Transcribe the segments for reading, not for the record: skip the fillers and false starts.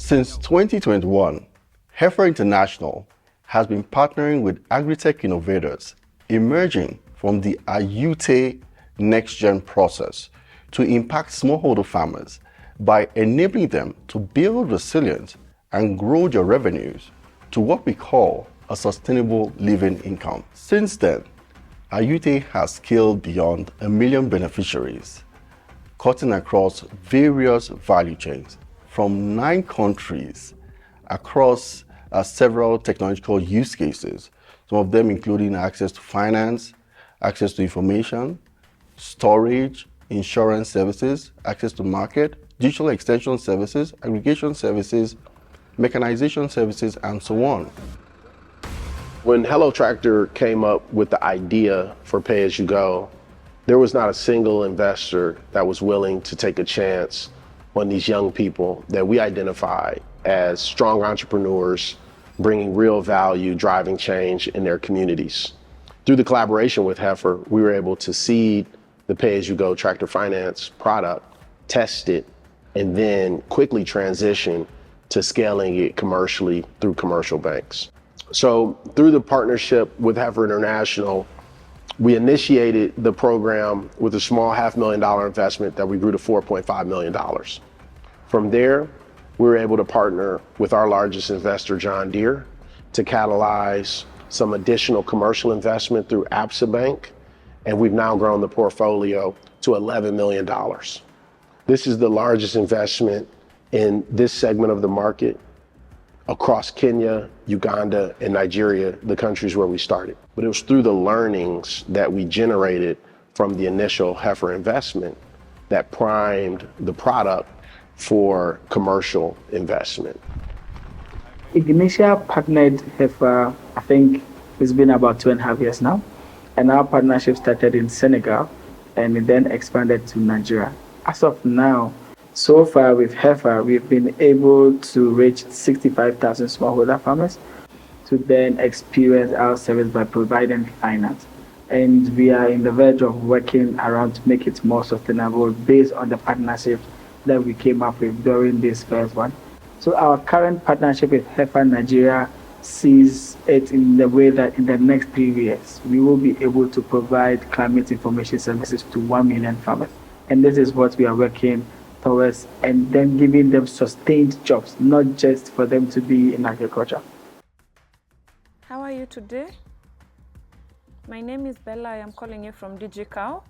Since 2021, Heifer International has been partnering with agri-tech innovators emerging from the AYuTe next-gen process to impact smallholder farmers by enabling them to build resilience and grow their revenues to what we call a sustainable living income. Since then, AYuTe has scaled beyond 1 million beneficiaries, cutting across various value chains from 9 countries across several technological use cases, some of them including access to finance, access to information, storage, insurance services, access to market, digital extension services, aggregation services, mechanization services, and so on. When Hello Tractor came up with the idea for pay-as-you-go, there was not a single investor that was willing to take a chance on these young people that we identified as strong entrepreneurs, bringing real value, driving change in their communities. Through the collaboration with Heifer, we were able to seed the pay-as-you-go tractor finance product, test it, and then quickly transition to scaling it commercially through commercial banks. So through the partnership with Heifer International, we initiated the program with a small $500,000 investment that we grew to $4.5 million. From there, we were able to partner with our largest investor, John Deere, to catalyze some additional commercial investment through ABSA Bank, and we've now grown the portfolio to $11 million. This is the largest investment in this segment of the market across Kenya, Uganda, and Nigeria, the countries where we started. But it was through the learnings that we generated from the initial Heifer investment that primed the product for commercial investment. Indonesia partnered Heifer, I think it's been about 2.5 years now. And our partnership started in Senegal and it then expanded to Nigeria. As of now, so far with Heifer, we've been able to reach 65,000 smallholder farmers to then experience our service by providing finance. And we are in the verge of working around to make it more sustainable based on the partnership that we came up with during this first one. So our current partnership with Heifer Nigeria sees it in the way that in the next 3 years, we will be able to provide climate information services to 1 million farmers. And this is what we are working towards, and then giving them sustained jobs, not just for them to be in agriculture. How are you today? My name is Bella. I am calling you from DigiCow.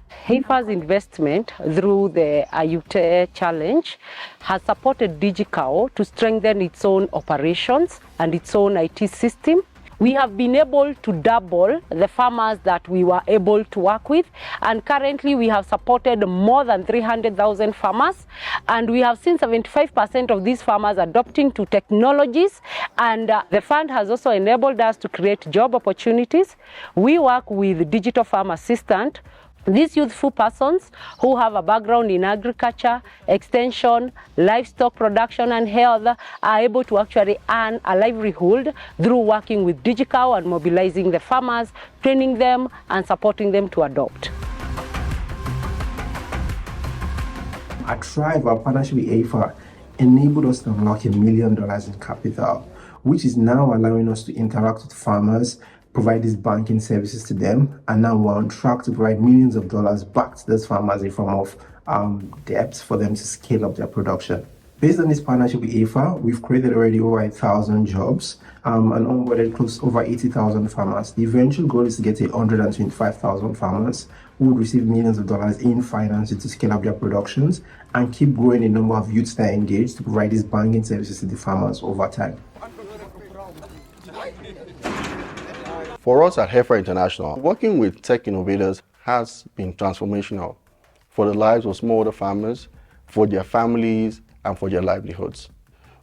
Heifer's investment through the AYuTe challenge has supported DigiCow to strengthen its own operations and its own IT system. We have been able to double the farmers that we were able to work with, and currently we have supported more than 300,000 farmers, and we have seen 75% of these farmers adopting to technologies, and the fund has also enabled us to create job opportunities. We work with Digital Farm Assistant. These youthful persons who have a background in agriculture, extension, livestock production and health are able to actually earn a livelihood through working with DigiCow and mobilizing the farmers, training them and supporting them to adopt. At Thrive, our partnership with Heifer enabled us to unlock $1 million in capital, which is now allowing us to interact with farmers, provide these banking services to them, and now we're on track to provide millions of dollars back to those farmers in form of debts for them to scale up their production. Based on this partnership with Heifer, we've created already over 1,000 jobs and onboarded close to over 80,000 farmers. The eventual goal is to get to 125,000 farmers who would receive millions of dollars in financing to scale up their productions and keep growing the number of youths that are engaged to provide these banking services to the farmers over time. For us at Heifer International, working with tech innovators has been transformational for the lives of smallholder farmers, for their families, and for their livelihoods.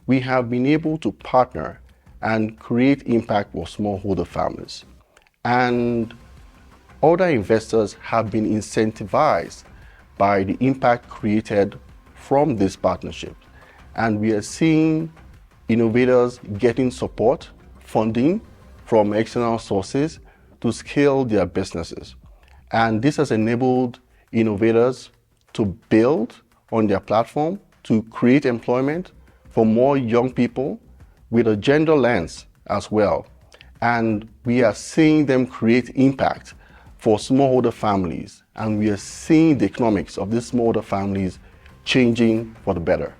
We have been able to partner and create impact for smallholder farmers. And other investors have been incentivized by the impact created from this partnership. And we are seeing innovators getting support, funding, from external sources to scale their businesses. And this has enabled innovators to build on their platform, to create employment for more young people with a gender lens as well. And we are seeing them create impact for smallholder families. And we are seeing the economics of these smallholder families changing for the better.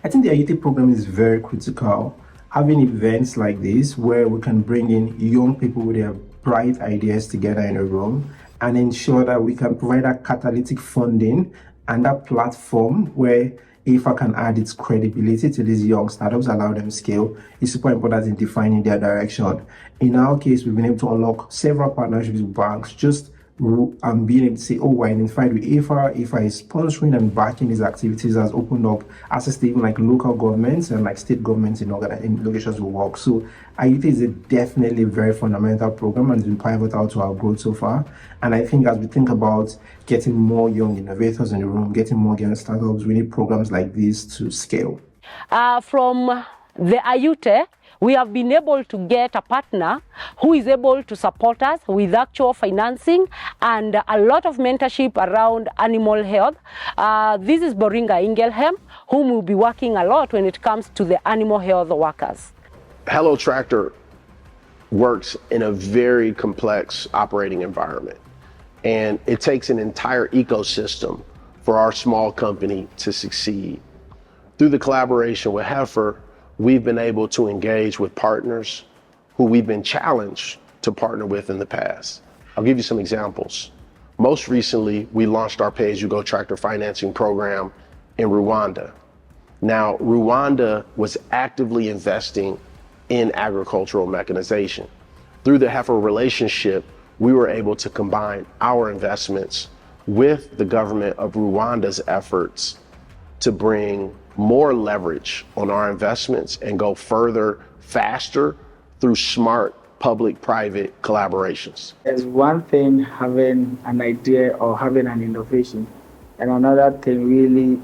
I think the AYuTe program is very critical. Having events like this where we can bring in young people with their bright ideas together in a room and ensure that we can provide that catalytic funding and that platform where AYFA can add its credibility to these young startups, allow them scale, is super important in defining their direction. In our case, we've been able to unlock several partnerships with banks, just being able to say, oh, we're identified with AYFA. AYFA is sponsoring and backing these activities, has opened up access to even like local governments and like state governments in locations we work. So AYuTe is definitely a very fundamental program and it's been pivotal to our growth so far. And I think as we think about getting more young innovators in the room, getting more young startups, we need programs like this to scale. From the AYuTe, we have been able to get a partner who is able to support us with actual financing and a lot of mentorship around animal health. This is Boringa Ingelheim, whom will be working a lot when it comes to the animal health workers. Hello Tractor works in a very complex operating environment, and it takes an entire ecosystem for our small company to succeed. Through the collaboration with Heifer, we've been able to engage with partners who we've been challenged to partner with in the past. I'll give you some examples. Most recently, we launched our pay-as-you-go tractor financing program in Rwanda. Now, Rwanda was actively investing in agricultural mechanization. Through the Heifer relationship, we were able to combine our investments with the government of Rwanda's efforts to bring more leverage on our investments and go further, faster through smart public-private collaborations. There's one thing having an idea or having an innovation, and another thing really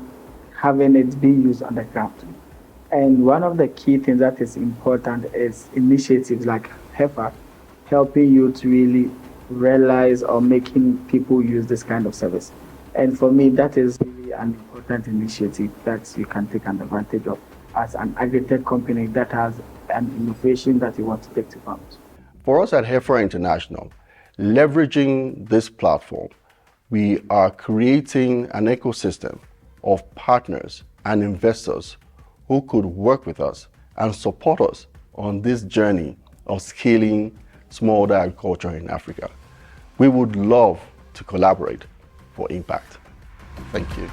having it be used on the ground. And one of the key things that is important is initiatives like Heifer helping you to really realize or making people use this kind of service. And for me, that is really an important initiative that you can take advantage of as an agri-tech company that has an innovation that you want to take to farmers. For us at Heifer International, leveraging this platform, we are creating an ecosystem of partners and investors who could work with us and support us on this journey of scaling smallholder agriculture in Africa. We would love to collaborate for impact. Thank you.